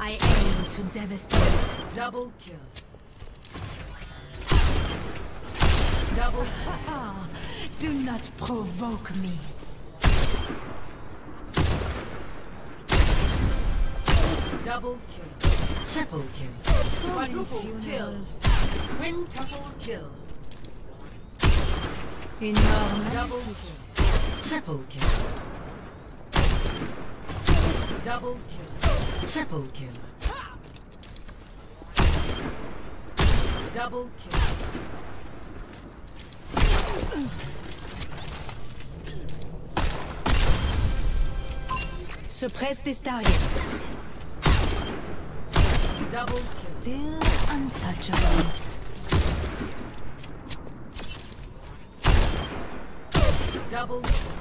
I aim to devastate. Double kill. Double kill. Do not provoke me. Double kill. Triple kill. So quadruple kill. Quintuple kill. Enorme. Double kill. Triple kill. Double kill. Triple kill. Double kill. Suppress this target. Double kill. Still untouchable. Double kill.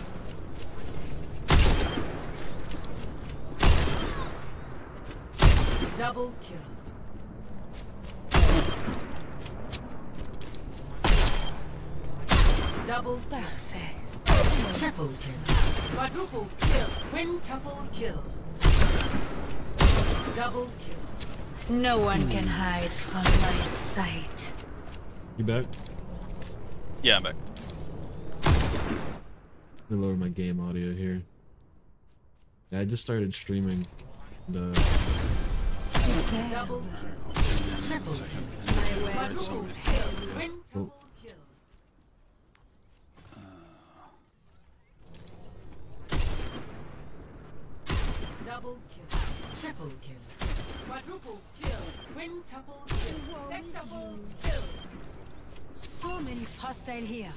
Double kill. Double Parfait. Triple kill. Quadruple kill. Quintuple kill. Double kill. No one can hide from my sight. You back? Yeah, I'm back. Let me lower my game audio here. Yeah, I just started streaming. Double kill. Triple kill. Quadruple kill. Quintuple kill. Double kill. Triple kill. Quadruple kill. Quintuple kill. Sextuple kill. So many hostile here.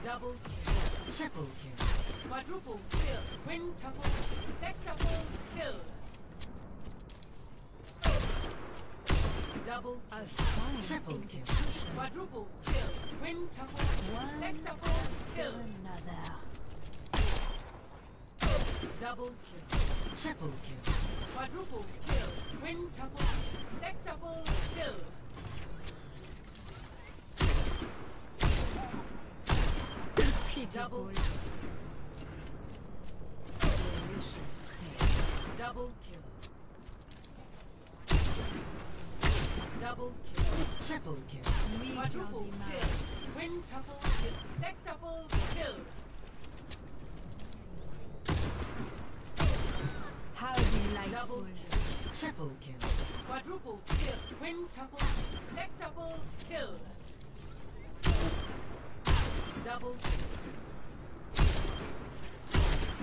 Double kill. Triple kill. Quadruple kill. Quintuple. Sextuple kill. Double kill. Triple kill. Quadruple kill. Quintuple. Sextuple kill. Another. Double kill. Triple kill. Quadruple kill. Quintuple. Sextuple kill. Pitiful. Delicious prey. Double kill. Double kill. Triple kill. Quadruple kill. Quintuple kill. Sextuple kill. How delightful. Double kill. Triple kill. Quadruple kill. Quintuple. Sextuple kill. Double kill.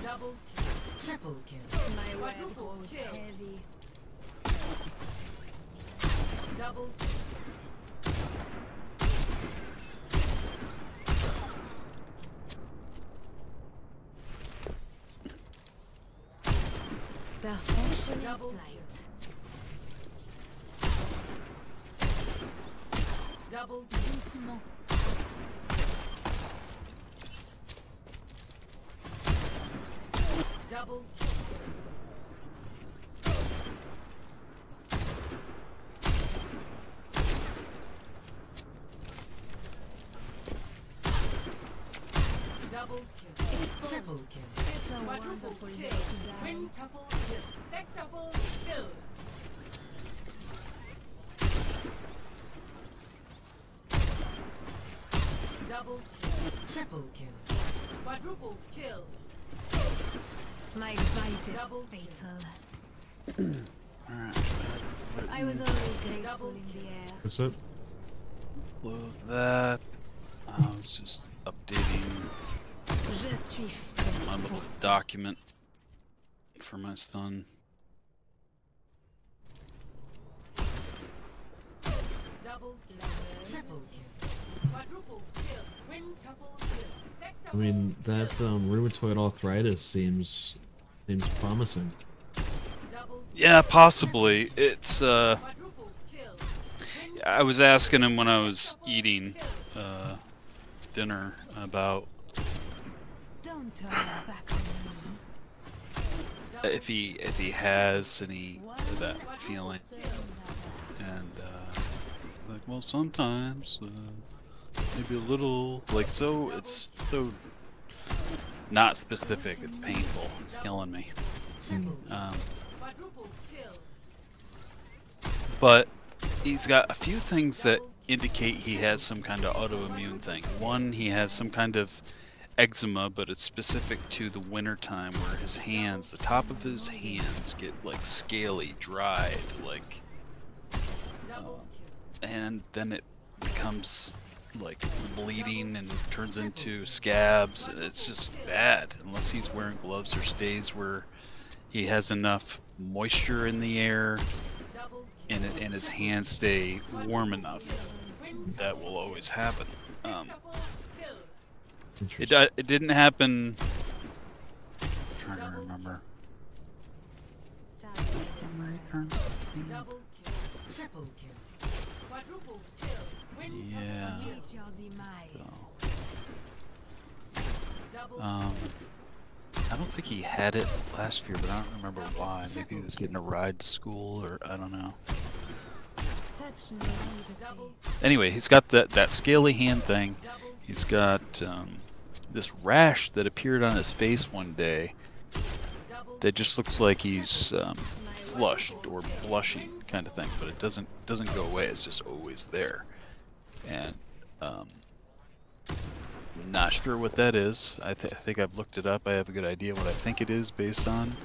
Double kill. Triple kill. My web Quadruple grows kill. heavy. Double kill. Perfection in Double flight. Double Doucement. double double kill. Triple kill. It's a Quadruple wonderful day kill. to die. Quintuple kill. Sextuple kill. Double kill. Triple kill. Quadruple kill. My bite is Double fatal. Alright. I was always graceful in the air. What's up? Close that. I was just updating Je suis faite my pour little ça. document for my son. Double kill. Triple kill. Quadruple kill. Quintuple kill. Sextuple I mean, that kill. rheumatoid arthritis seems promising. Double Yeah, possibly. It's quadruple kill. I was asking him when I was eating dinner about Don't turn your back on me. if he has any of that feeling, and like, well, sometimes maybe a little, like, so it's so not specific. It's painful. It's killing me. But he's got a few things that indicate he has some kind of autoimmune thing. One, he has some kind of eczema, but it's specific to the winter time where his hands, the top of his hands get like scaly, dried, like, and then it becomes like bleeding and turns into scabs. It's just bad unless he's wearing gloves or stays where he has enough moisture in the air and his hands stay warm enough. That will always happen. It didn't happen. I'm trying to remember. Yeah. I don't think he had it last year, but I don't remember why. Maybe he was getting a ride to school, or I don't know. Anyway, he's got that scaly hand thing. He's got this rash that appeared on his face one day that just looks like he's flushed or blushing kind of thing, but it doesn't go away. It's just always there, and not sure what that is. I think I've looked it up. I have a good idea what I think it is based on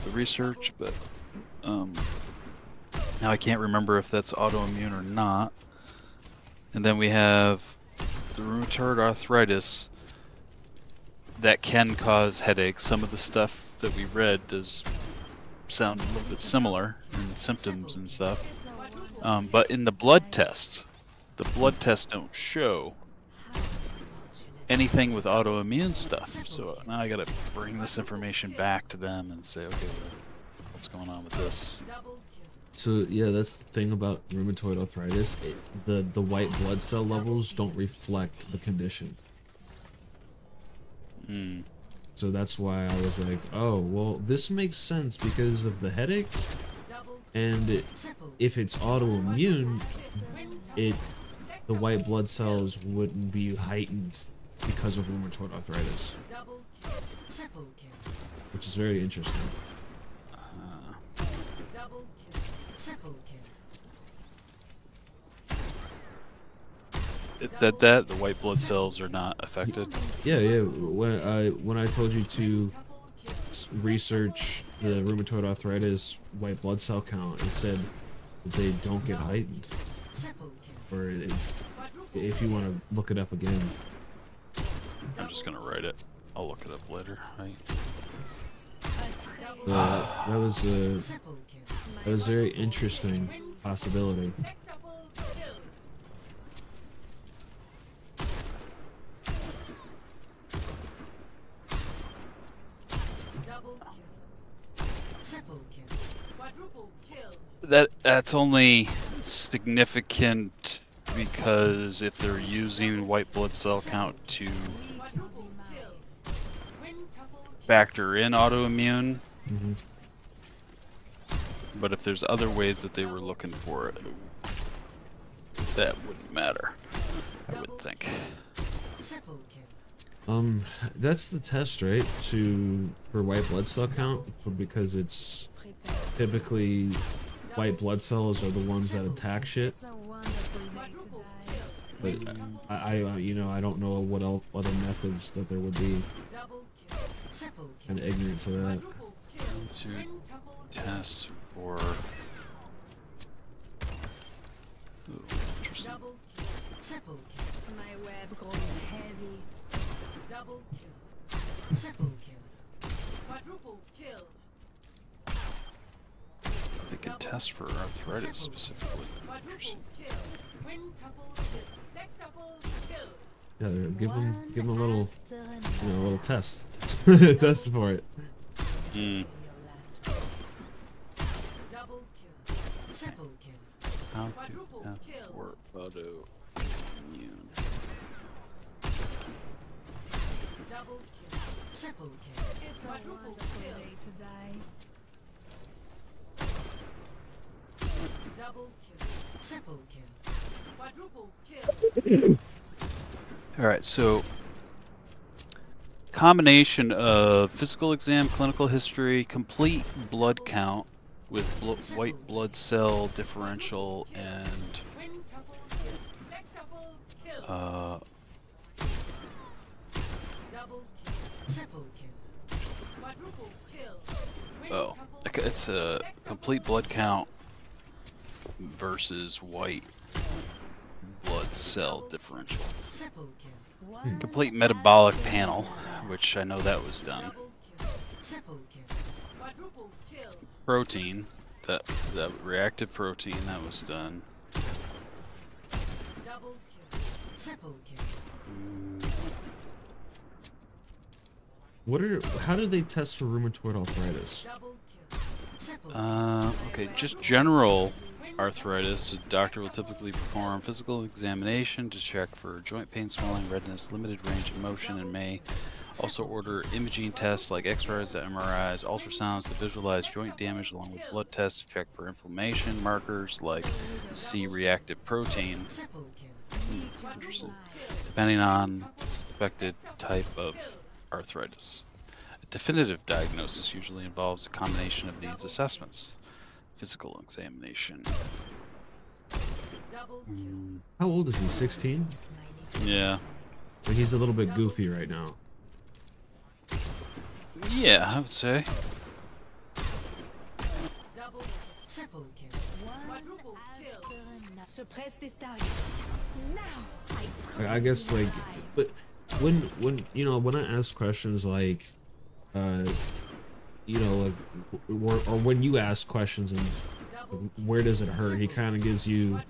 the research, but now I can't remember if that's autoimmune or not. And then we have the rheumatoid arthritis that can cause headaches. Some of the stuff that we read does sound a little bit similar in symptoms and stuff. But in the blood tests don't show anything with autoimmune stuff. So now I gotta bring this information back to them and say, okay, what's going on with this? So yeah, that's the thing about rheumatoid arthritis. The white blood cell levels don't reflect the condition. So that's why I was like, oh, well, this makes sense because of the headaches, and if it's autoimmune, the white blood cells wouldn't be heightened because of rheumatoid arthritis, which is very interesting. That the white blood cells are not affected. Yeah. When I told you to research the rheumatoid arthritis white blood cell count, it said that they don't get heightened. Or if you want to look it up again. I'm just gonna write it. I'll look it up later. Right. That was a very interesting possibility. That's only significant because if they're using white blood cell count to factor in autoimmune, but if there's other ways that they were looking for it, that wouldn't matter, I would think. That's the test, right? For white blood cell count, because it's typically white blood cells are the ones that attack shit. But I don't know what other methods that there would be. Kind of ignorant to that. To test for. Ooh, interesting. My web grows heavy. Double kill. Triple kill. Quadruple kill. They can test for arthritis specifically. Interesting. Yeah, give them a little, a little test. Test for it. How to test for autoimmune. Double kill. Triple kill. It's a wonderful day to die. Double kill. Triple kill. Quadruple kill. Alright, so combination of physical exam, clinical history, complete blood count, with white blood cell differential and Double kill. Triple kill. Quadruple kill. it's a complete blood count versus white blood cell differential. Triple kill. Complete metabolic panel, which I know that was done. Triple kill. Quadruple kill. Protein, that reactive protein, that was done. Double kill. Triple kill. How do they test for rheumatoid arthritis? Double kill. Triple Okay, just general arthritis. A doctor will typically perform physical examination to check for joint pain, swelling, redness, limited range of motion, and may also order imaging tests like X-rays, MRIs, ultrasounds to visualize joint damage, along with blood tests to check for inflammation markers like C-reactive protein. Interesting. Depending on suspected type of arthritis. A definitive diagnosis usually involves a combination of these assessments. Physical examination. How old is he? 16? Yeah. So he's a little bit goofy right now. Yeah, I would say. double triple kill. Quadruple kill. Suppress this target. Now I guess like, but when you know, when I ask questions like, you know, like, or when you ask questions and where does it hurt, he kind of gives you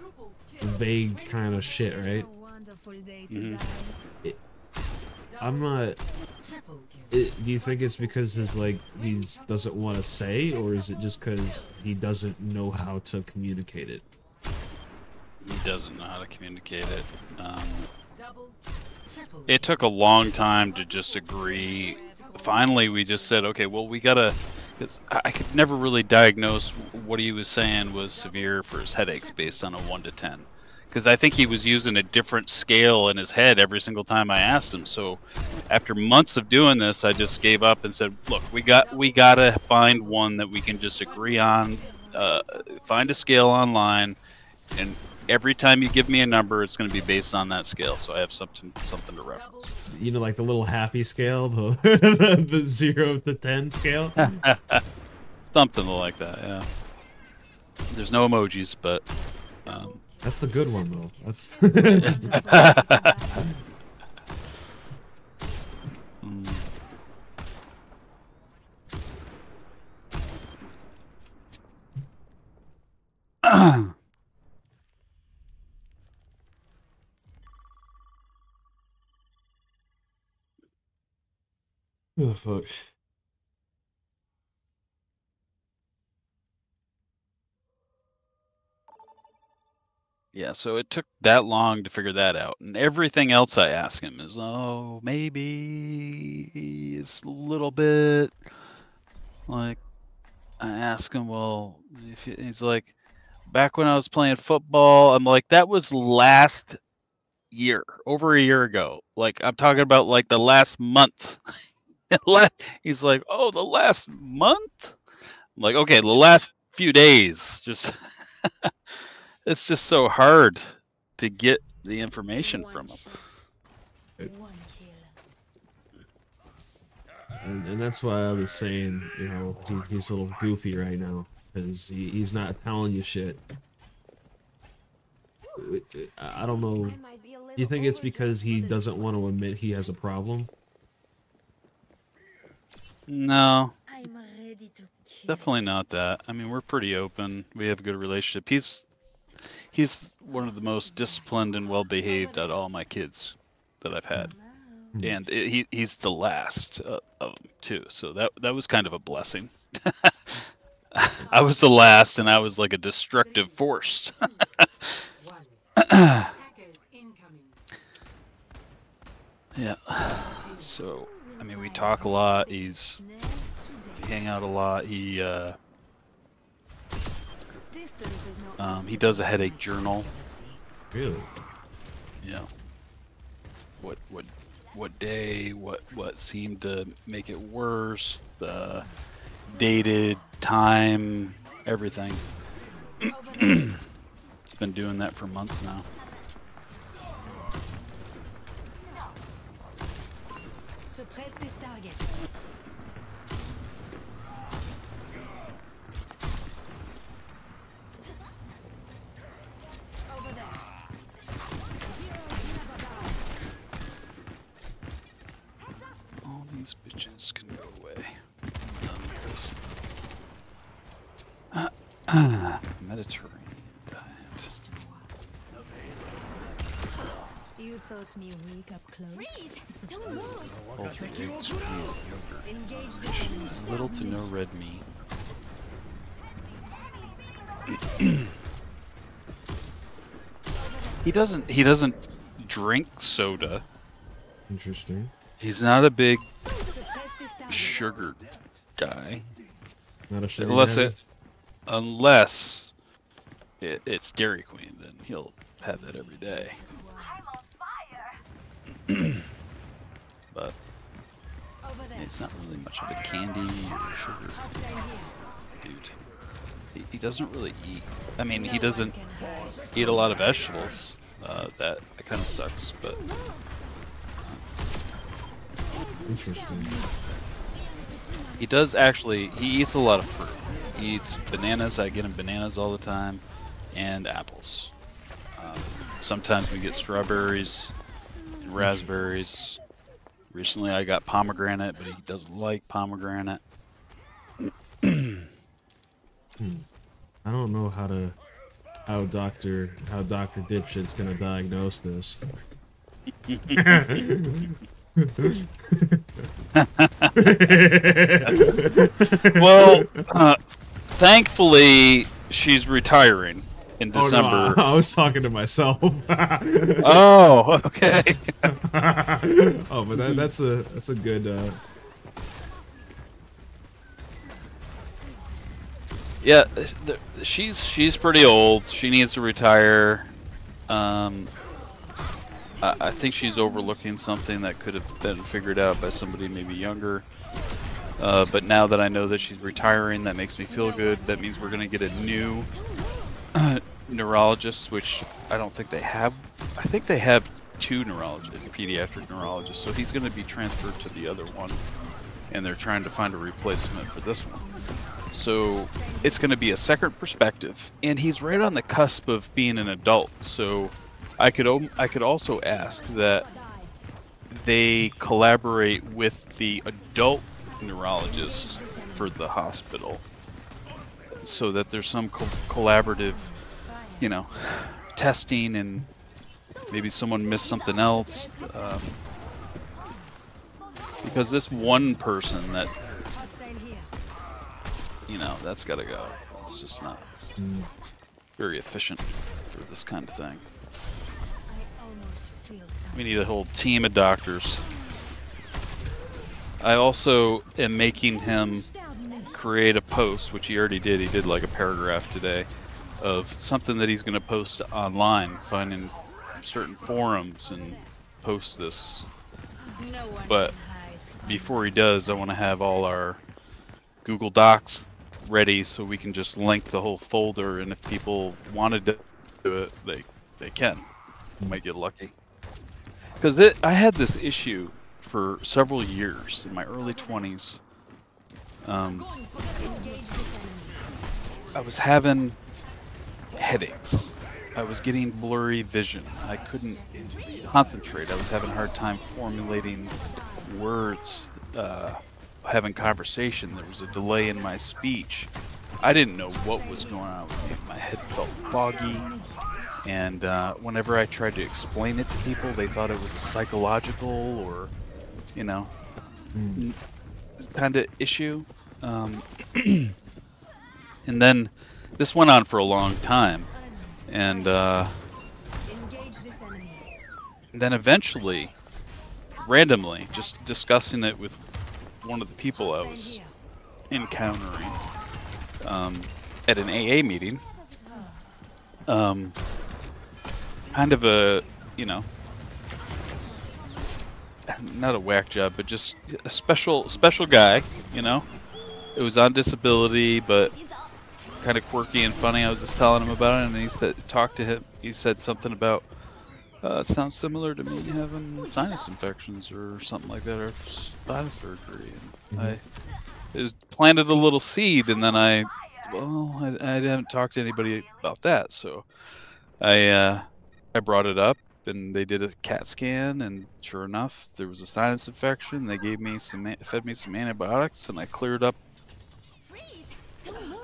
vague kind of shit, right? I'm not. Do you think it's because his like he doesn't want to say, or is it just because he doesn't know how to communicate it? He doesn't know how to communicate it. It took a long time to just agree. Finally, we just said, okay, well, we gotta. Because I could never really diagnose what he was saying was severe for his headaches based on a 1 to 10. Because I think he was using a different scale in his head every single time I asked him. So after months of doing this, I just gave up and said, look, we gotta find one that we can just agree on. Find a scale online, and every time you give me a number, it's going to be based on that scale, so I have something to reference. You know, like the little happy scale, the the 0 to 10 scale. Something like that, yeah. There's no emojis, but that's the good one, though. That's. Oh, fuck. Yeah, so it took that long to figure that out. And everything else I ask him is, oh, maybe it's a little bit. Like, I ask him, well, he's like, back when I was playing football, I'm like, that was last year, over a year ago. Like, I'm talking about like the last month. He's like, oh, the last month? I'm like, okay, the last few days. Just it's just so hard to get the information from him. And that's why I was saying, you know, he's a little goofy right now, because he's not telling you shit. I don't know. Do you think it's because he doesn't want to admit he has a problem? No, definitely not that. I mean, we're pretty open. We have a good relationship. He's one of the most disciplined and well-behaved out of all my kids that I've had, and he's the last of them too. So that was kind of a blessing. I was the last, and I was like a destructive force. Yeah. So. I mean, we talk a lot. We hang out a lot. He does a headache journal. Really? Yeah. What day? What seemed to make it worse? The dated time, everything. It's been doing that for months now. Suppress this target. Over there. All these bitches can go away. I'm done with this. Mediterranean diet. You thought me weak up close? Freeze! Don't move! Poultry, eggs, cheese, yogurt. Engage the enemy. Little to no red meat. He doesn't drink soda. Interesting. He's not a big Suppress this target. sugar guy. Not a sugar Unless daddy? unless it's Dairy Queen, then he'll have that every day. But Over there. it's not really much of a candy or sugar Hostile here. dude. He doesn't really eat. I mean, he doesn't eat a lot of vegetables. That kind of sucks, but Interesting. he does actually. He eats a lot of fruit. He eats bananas. I get him bananas all the time, and apples. Sometimes we get strawberries and raspberries. Recently, I got pomegranate, but he doesn't like pomegranate. I don't know how Dr. Dipshit's gonna diagnose this. Well, thankfully, she's retiring in December. Oh, no, I was talking to myself. Oh, okay. Oh, but that's a good. Yeah, she's pretty old. She needs to retire. I think she's overlooking something that could have been figured out by somebody maybe younger. But now that I know that she's retiring, that makes me feel good. That means we're gonna get a new neurologist, which I don't think they have. I think they have 2 neurologists, pediatric neurologists. So he's gonna be transferred to the other one, and they're trying to find a replacement for this one. So it's going to be a second perspective, and he's right on the cusp of being an adult. So I could also ask that they collaborate with the adult neurologist for the hospital, so that there's some collaborative, you know, testing, and maybe someone missed something else. Because this one person that, you know, that's gotta go. It's just not very efficient for this kind of thing. We need a whole team of doctors. I also am making him create a post, which he already did. He did like a paragraph today of something that he's gonna post online, finding certain forums and post this. But before he does, I want to have all our Google Docs ready so we can just link the whole folder, and if people wanted to do it, they can. You might get lucky. Because I had this issue for several years in my early 20s. I was having headaches. I was getting blurry vision. I couldn't concentrate. I was having a hard time formulating words, having conversation. There was a delay in my speech. I didn't know what was going on with me. My head felt foggy, and whenever I tried to explain it to people, they thought it was a psychological or, you know, kind of issue. And then this went on for a long time, and then eventually, randomly, just discussing it with one of the people I was encountering at an AA meeting, kind of a, you know, not a whack job, but just a special guy, you know. It was on disability, but kind of quirky and funny. I was just telling him about it, and he talked to him. He said something about sounds similar to me having sinus infections or something like that, or sinus surgery. And I planted a little seed, and then I haven't talked to anybody about that, so I brought it up, and they did a CAT scan, and sure enough, there was a sinus infection. They gave me fed me some antibiotics, and I cleared up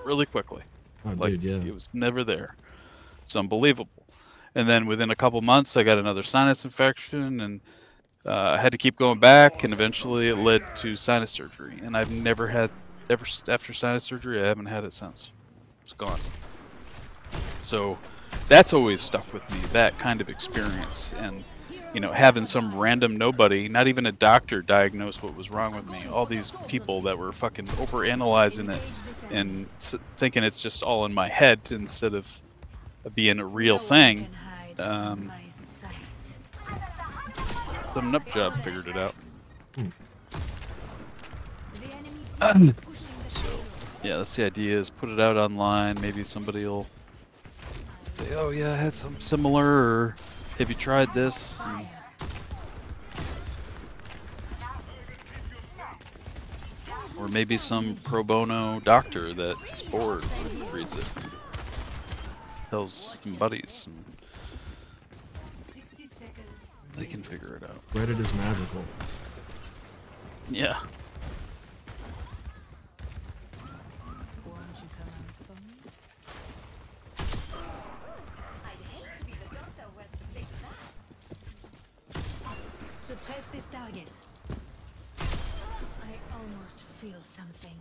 really quickly. Oh, Like, dude, yeah. it was never there. It's unbelievable. And then within a couple months, I got another sinus infection, and I had to keep going back, and eventually it led to sinus surgery. And I've never had, after sinus surgery, I haven't had it since. It's gone. So that's always stuck with me, that kind of experience. And, you know, having some random nobody, not even a doctor, diagnose what was wrong with me. All these people that were fucking overanalyzing it and thinking it's just all in my head instead of being a real thing. Some nut job figured it out. So, yeah, that's the idea, is put it out online. Maybe somebody will say, oh yeah, I had something similar, or have you tried this? And or maybe some pro bono doctor that's bored reads it. Tells some buddies, and they can figure it out. Reddit is magical. Yeah. Suppress this target. I almost feel something.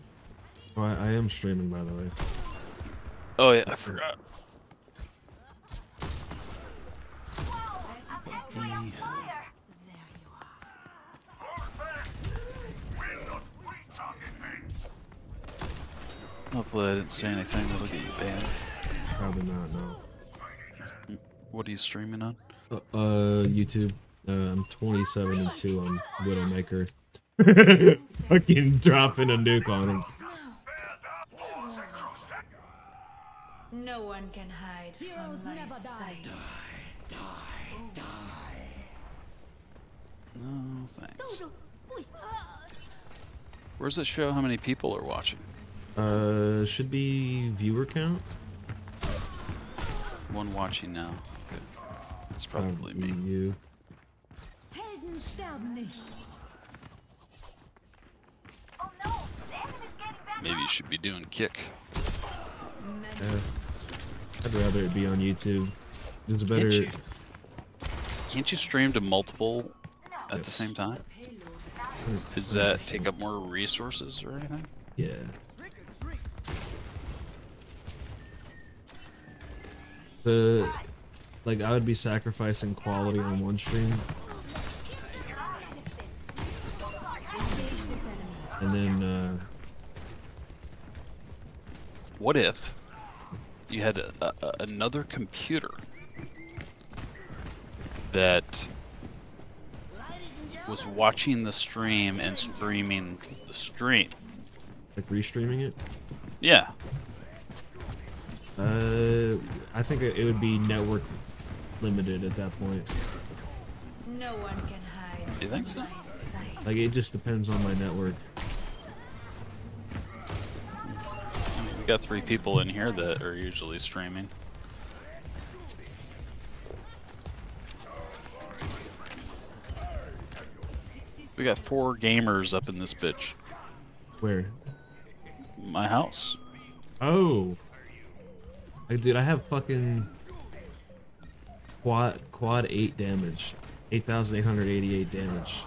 Oh, I am streaming, by the way. Oh yeah, I forgot. Hopefully I didn't say anything that'll get you banned. Probably not, no. What are you streaming on? YouTube. I'm 27-2 on Widowmaker. Fucking dropping a nuke on him. No one can hide from my sight. No, thanks. Where's it show how many people are watching? Should be viewer count. One watching now. Good. That's probably me. You. Helden sterben nicht. Maybe you should be doing kick. I'd rather it be on YouTube. It's better. Can't you stream to multiple at the same time? Does that take up more resources or anything? Yeah. Like, I would be sacrificing quality on one stream, and then what if you had another computer that was watching the stream and streaming the stream? like restreaming it? Yeah. I think it would be network limited at that point. No one can hide. You think so? from my sight. Like, it just depends on my network. I mean, we got 3 people in here that are usually streaming. We got 4 gamers up in this bitch. Where? My house. Oh. Like, dude, I have fucking quad 8 damage. 8,888 damage.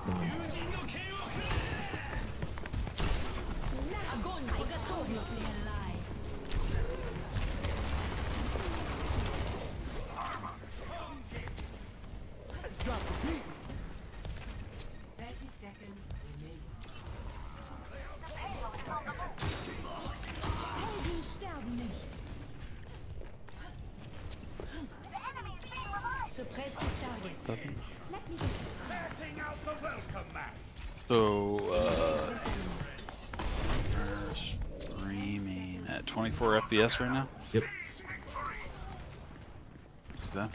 Suppress this target. So, streaming at at 24 FPS right now? Yep. Okay.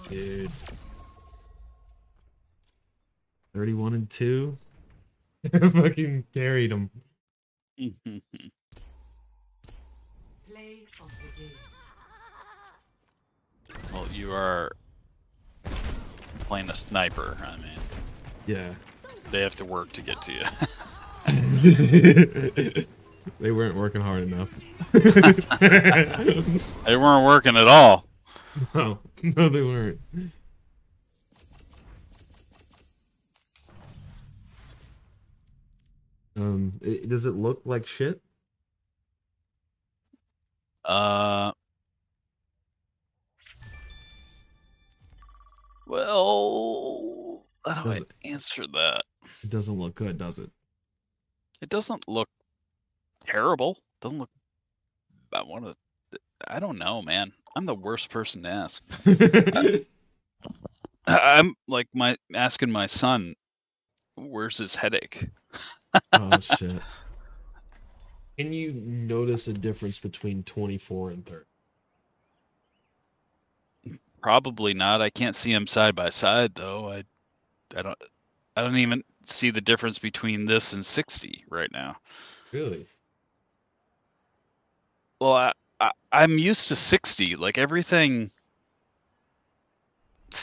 Dude. 31 and 2. Fucking carried him. Play of the game. Well, you are playing a sniper, I mean. Yeah. They have to work to get to you. They weren't working hard enough. They weren't working at all. No, no, they weren't. Does it look like shit? Well, how do I answer that? It doesn't look good, does it? It doesn't look terrible. Doesn't look. I don't know, man. I'm the worst person to ask. I'm like asking my son, "Where's his headache?" Oh shit. Can you notice a difference between 24 and 30? Probably not. I can't see them side by side though. I don't even see the difference between this and 60 right now. Really? Well, I'm used to 60. Like everything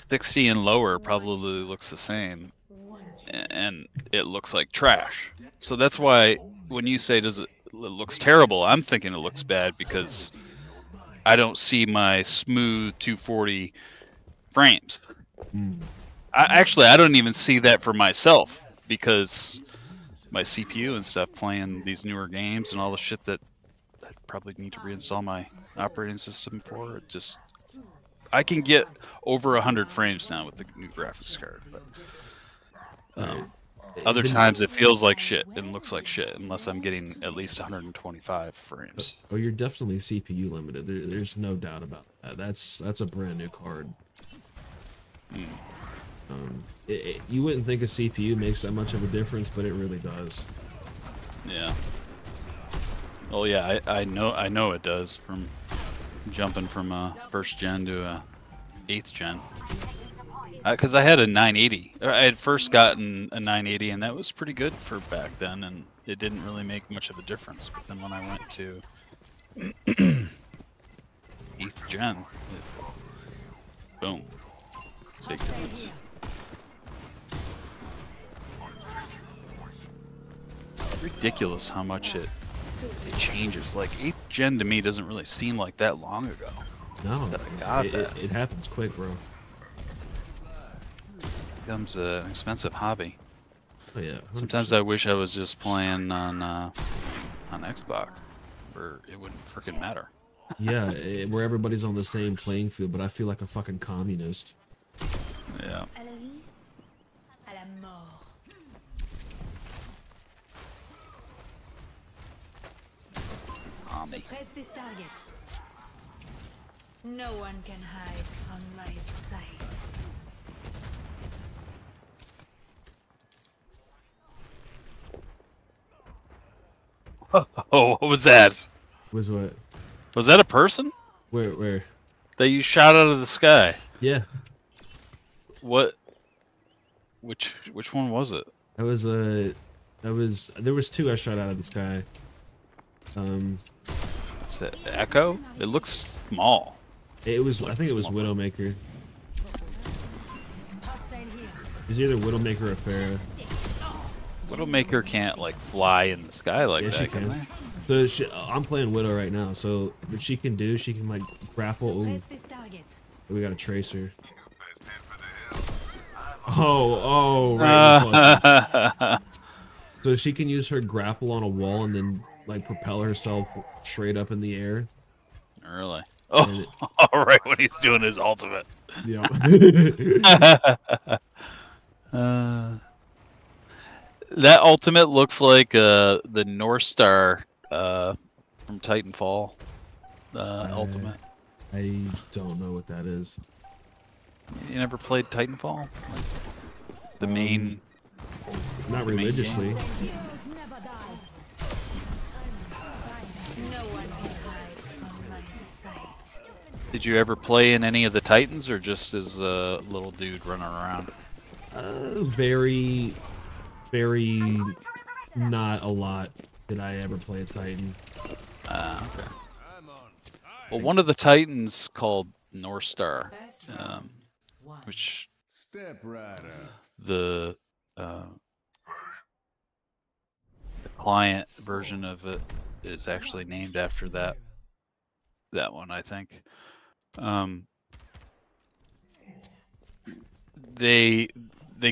60 and lower probably looks the same, and it looks like trash. So that's why when you say it looks terrible, I'm thinking it looks bad because I don't see my smooth 240 frames. I don't even see that for myself because my CPU and stuff playing these newer games and all the shit that I probably need to reinstall my operating system for. It just, I can get over 100 frames now with the new graphics card, but other times it feels like shit and looks like shit unless I'm getting at least 125 frames. Oh, you're definitely CPU limited. There's no doubt about that. That's a brand new card. You wouldn't think a CPU makes that much of a difference, but it really does. Yeah. Oh yeah, I know it does from jumping from first gen to 8th gen. Because I had a 980. I had first gotten a 980, and that was pretty good for back then, and it didn't really make much of a difference. But then when I went to 8th gen, boom, big difference. Ridiculous how much it changes. Like 8th gen to me doesn't really seem like that long ago. No, that I got that. It happens quick, bro. Becomes an expensive hobby. Oh yeah. 100%. Sometimes I wish I was just playing on Xbox, where it wouldn't freaking matter. Yeah, where everybody's on the same playing field, but I feel like a fucking communist. Yeah. Suppress this target. No one can hide from my sight. Oh, what was that? Was what? Was that a person? Where? That you shot out of the sky? Yeah. What? Which one was it? There was two I shot out of the sky. Is it Echo? It looks small. I think it was Widowmaker. It was either Widowmaker or Pharah. Widowmaker can't like fly in the sky like that, she can. So I'm playing Widow right now. So what she can do, she can like grapple. Ooh. We got a tracer. Oh, right. So she can use her grapple on a wall and then like propel herself straight up in the air. Really? Oh, all right. When he's doing his ultimate. Yeah. That ultimate looks like the North Star from Titanfall Ultimate. I don't know what that is. You never played Titanfall? Like, the main. Not the main religiously. game? Heroes never die. No one can hide from my sight. Did you ever play in any of the Titans, or just as a little dude running around? Very, very, not a lot did I ever play a Titan. Okay. Well, one of the Titans called North Star, which Step right up. the client version of it is actually named after that one, I think. They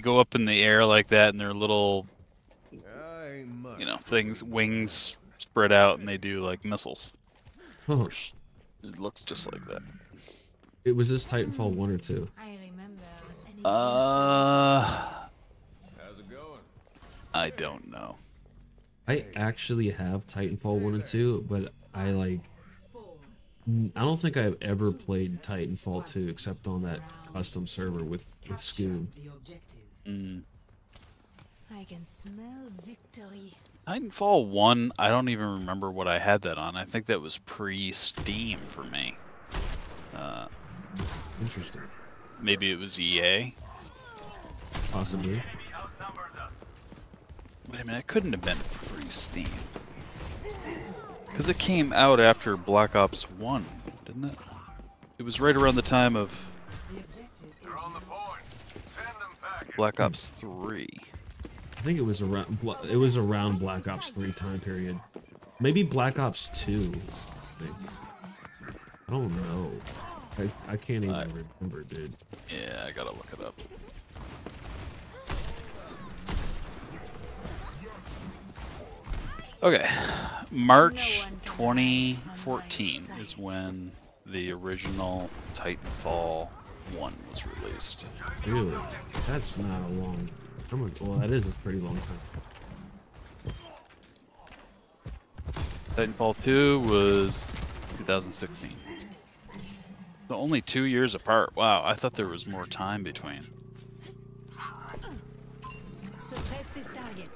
go up in the air like that, and their little, things, wings spread out, and they do like missiles. Oh, It looks just like that. it was this Titanfall 1 or 2? I remember. How's it going? I don't know. I actually have Titanfall 1 and 2, but I don't think I've ever played Titanfall 2 except on that custom server with Scoob. I can smell victory. Titanfall 1, I don't even remember what I had that on. I think that was pre-Steam for me. Interesting. Maybe it was EA. Possibly. Wait a minute, it couldn't have been pre-Steam. Because it came out after Black Ops 1, didn't it? It was right around the time of Black Ops 3. I think it was around Black Ops 3 time period. Maybe Black Ops 2. I don't know. I can't even remember, dude. Yeah, I gotta look it up. Okay, March 2014 is when the original Titanfall 1 was released. Really? That's not a long... well, that is a pretty long time. Titanfall 2 was 2016. So only 2 years apart. Wow, I thought there was more time between. Suppress this target.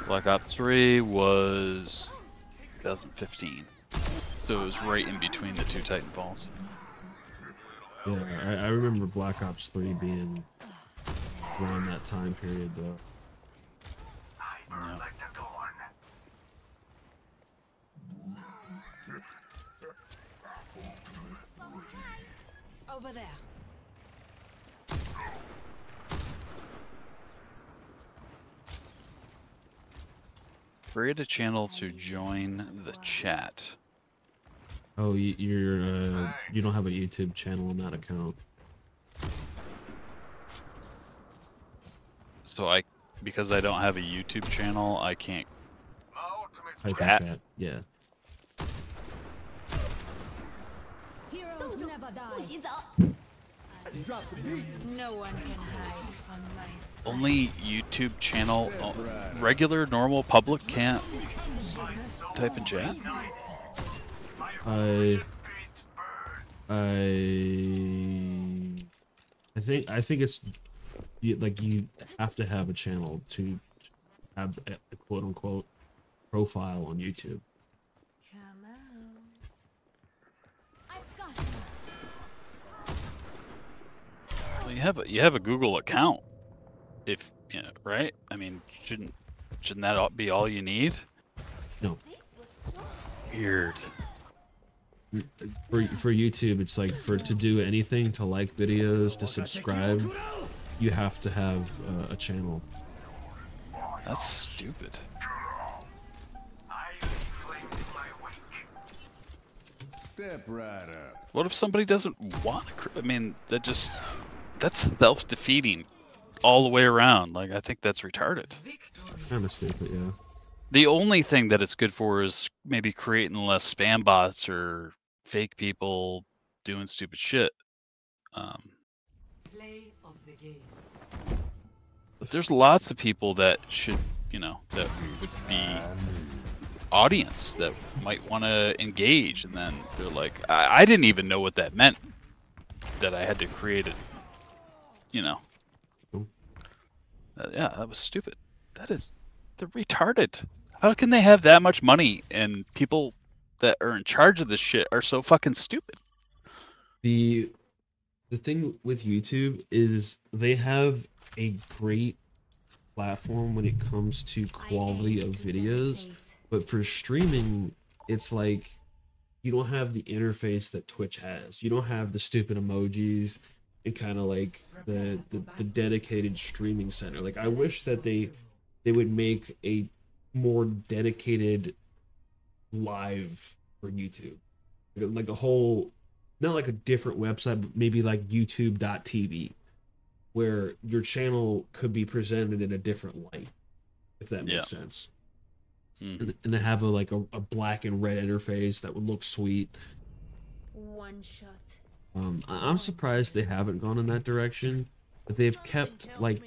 Black Ops 3 was 2015. So it was right in between the two Titanfalls. Yeah, I remember Black Ops 3 being around that time period, though. Yeah. Over there. Create a channel to join the chat. Oh, you don't have a YouTube channel on that account. So because I don't have a YouTube channel, I can't Type in chat. chat. Yeah. Heroes never die. No one can hide from my sight. Only YouTube channel, regular, normal, public can't type in chat? I think it's like you have to have a channel to have a quote unquote profile on YouTube. Come out. I've got you. Well, you have a Google account, right? I mean, shouldn't that be all you need? No. Weird. For YouTube, it's like to do anything, to like videos, to subscribe, you have to have a channel. That's stupid. Step right up. What if somebody doesn't want to? I mean, that's self-defeating all the way around. Like, I think that's retarded. Kind of stupid, yeah. The only thing that it's good for is maybe creating less spam bots or fake people doing stupid shit. Play of the game. there's lots of people that should, you know, that would be audience that might want to engage, and then they're like, I didn't even know what that meant, that I had to create it, you know. Yeah, that was stupid. They're retarded. How can they have that much money and people that are in charge of this shit are so fucking stupid? The thing with YouTube is they have a great platform when it comes to quality of videos, but for streaming, it's like you don't have the interface that Twitch has. You don't have the stupid emojis and kind of like the dedicated streaming center. Like, I wish that they would make a more dedicated live for YouTube, like a whole, not like a different website, but maybe like youtube.tv, where your channel could be presented in a different light, if that makes sense. And they have a black and red interface that would look sweet. One shot. I'm surprised they haven't gone in that direction, but they've kept like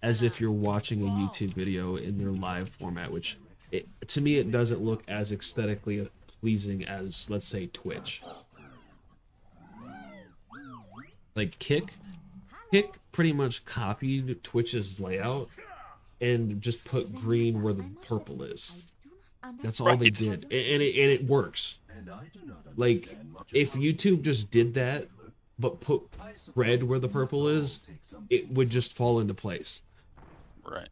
as if you're watching a YouTube video in their live format, which to me it doesn't look as aesthetically pleasing as, let's say, Twitch. Like Kick pretty much copied Twitch's layout and just put green where the purple is. That's all they did, and it works. Like, if YouTube just did that, but put red where the purple is, it would just fall into place. Right.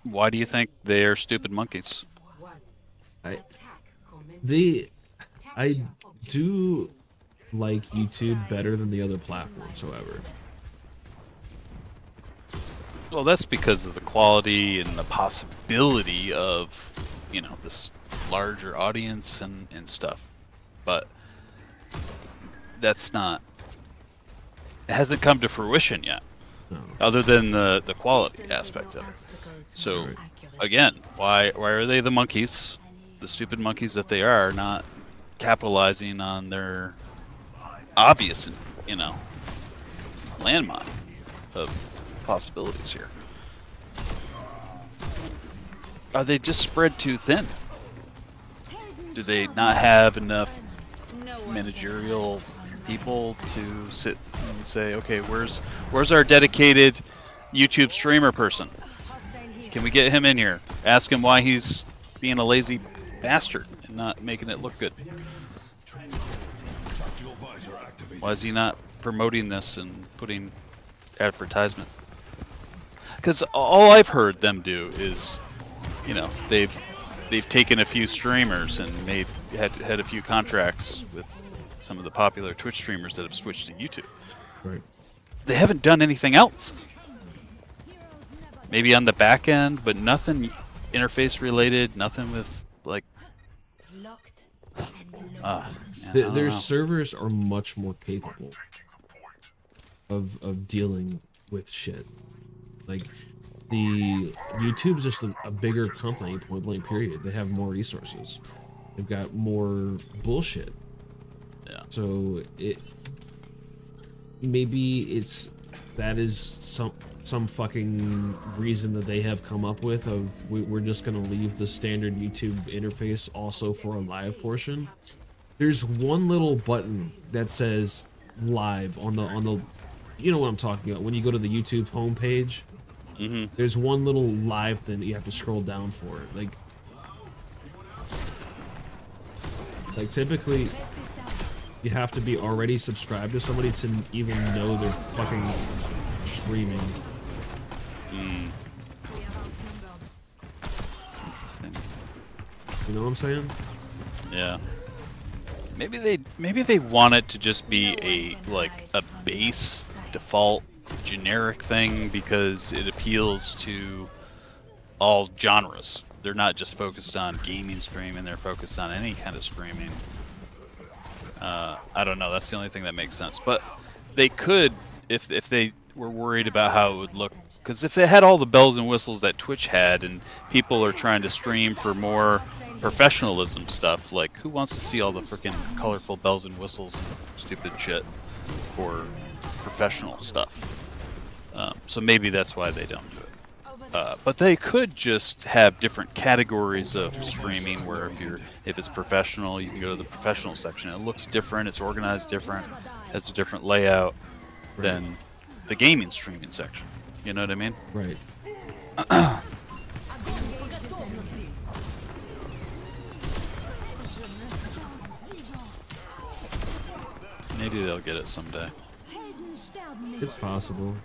Why do you think they're stupid monkeys? I do like YouTube better than the other platforms, however. Well, that's because of the quality and the possibility of, you know, this larger audience and stuff. But that's not, it hasn't come to fruition yet, other than the quality aspect of it. So, again, why are they the monkeys, the stupid monkeys that they are, not capitalizing on their obvious, you know, landmine of possibilities here? Are they just spread too thin? Do they not have enough managerial people to sit and say, okay, where's our dedicated YouTube streamer person? Can we get him in here? Ask him why he's being a lazy bastard and not making it look good. Why is he not promoting this and putting advertisement? Because all I've heard them do is, you know, they've taken a few streamers and had a few contracts with some of the popular Twitch streamers that have switched to YouTube. Right. They haven't done anything else. Maybe on the back end, but nothing interface related, nothing with like. Their servers are much more capable of dealing with shit. Like, the YouTube's just a bigger company, point blank period. They have more resources. They've got more bullshit. Yeah. So maybe that is some fucking reason that they have come up with of we're just gonna leave the standard YouTube interface also for a live portion. There's one little button that says live on the you know what I'm talking about, when you go to the YouTube homepage. There's one little live thing that you have to scroll down for it. Like typically you have to be already subscribed to somebody to even know they're fucking streaming. You know what I'm saying? Yeah. Maybe they want it to just be a base default generic thing because it appeals to all genres. They're not just focused on gaming streaming, they're focused on any kind of streaming. I don't know, that's the only thing that makes sense. But they could, if they were worried about how it would look, because if it had all the bells and whistles that Twitch had and people are trying to stream for more professionalism stuff, like who wants to see all the freaking colorful bells and whistles and stupid shit for professional stuff? So maybe that's why they don't do it. But they could just have different categories of streaming where if it's professional, you can go to the professional section. It looks different, it's organized different, has a different layout than the gaming streaming section. You know what I mean? Right. Maybe they'll get it someday. It's possible.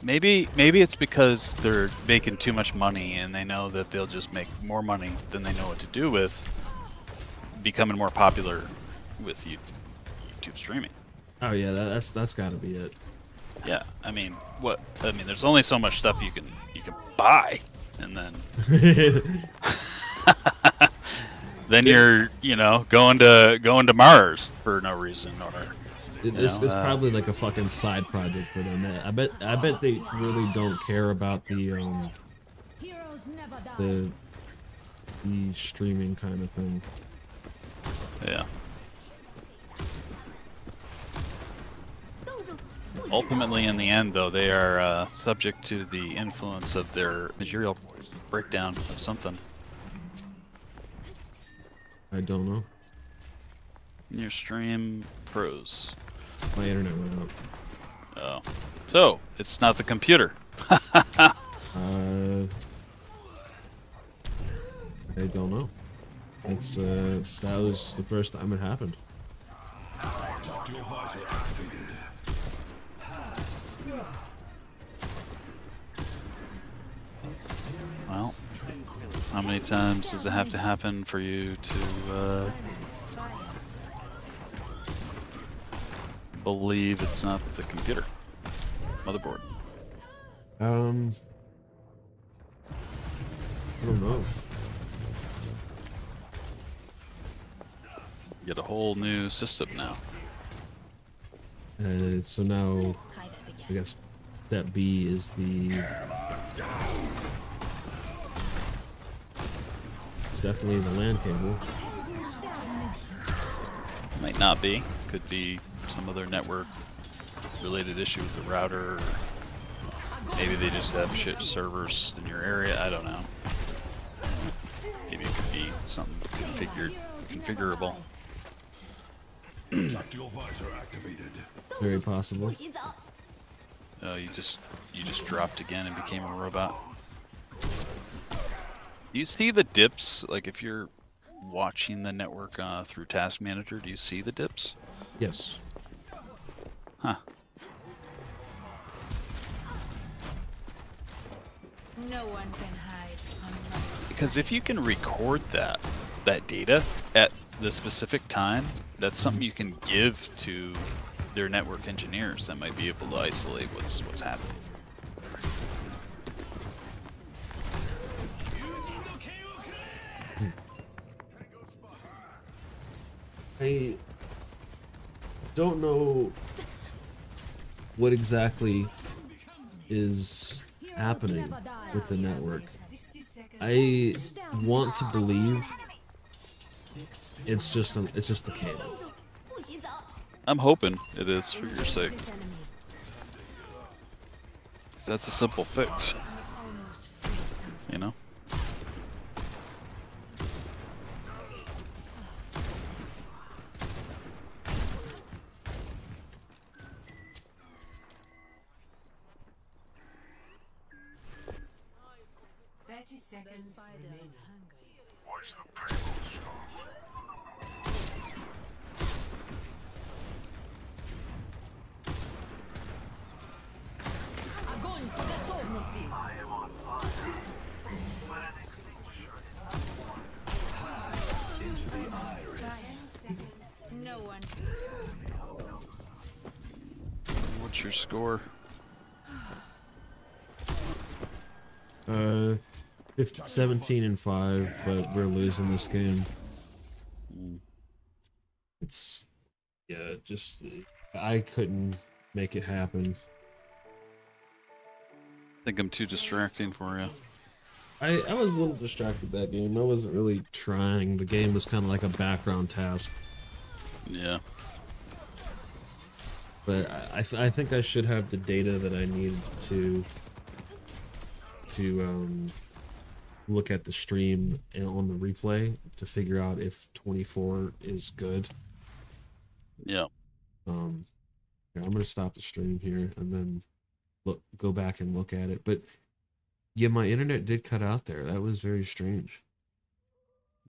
Maybe it's because they're making too much money and they know that they'll just make more money than they know what to do with, becoming more popular with YouTube streaming. Oh yeah, that's got to be it. Yeah, I mean, there's only so much stuff you can buy, and then then you're going to Mars for no reason, or it's probably like a fucking side project for them. I bet they really don't care about the streaming kind of thing. Yeah. Ultimately, in the end, though, they are subject to the influence of their material breakdown of something. I don't know. Your stream pros. My internet went out. Oh. So, it's not the computer. I don't know. It's that was the first time it happened. Well, how many times does it have to happen for you to believe it's not the computer motherboard? I don't know. Get a whole new system now. So now, I guess step B is it's definitely the LAN cable. Might not be. Could be some other network related issue with the router. Or maybe they just have shit servers in your area. I don't know. Maybe it could be something configurable. Very possible. Oh, you just dropped again and became a robot. Do you see the dips? Like if you're watching the network through Task Manager, do you see the dips? Yes. Huh. No one can hide from us. Because if you can record that data at the specific time, that's something you can give to their network engineers that might be able to isolate what's happening. I don't know what exactly is happening with the network. I want to believe it's just the cable. I'm hoping it is for your sake. 'Cause that's a simple fix, you know? Seconds remaining. Огонь по готовности. No one. What's your score? 17-5, but we're losing this game. It's just I couldn't make it happen. I think I'm too distracting for you. I was a little distracted that game. I wasn't really trying. The game was kind of like a background task. Yeah. But I think I should have the data that I need to look at the stream and on the replay to figure out if 24 is good. Yeah. Here, I'm gonna stop the stream here and then go back and look at it. But yeah, my internet did cut out there. That was very strange.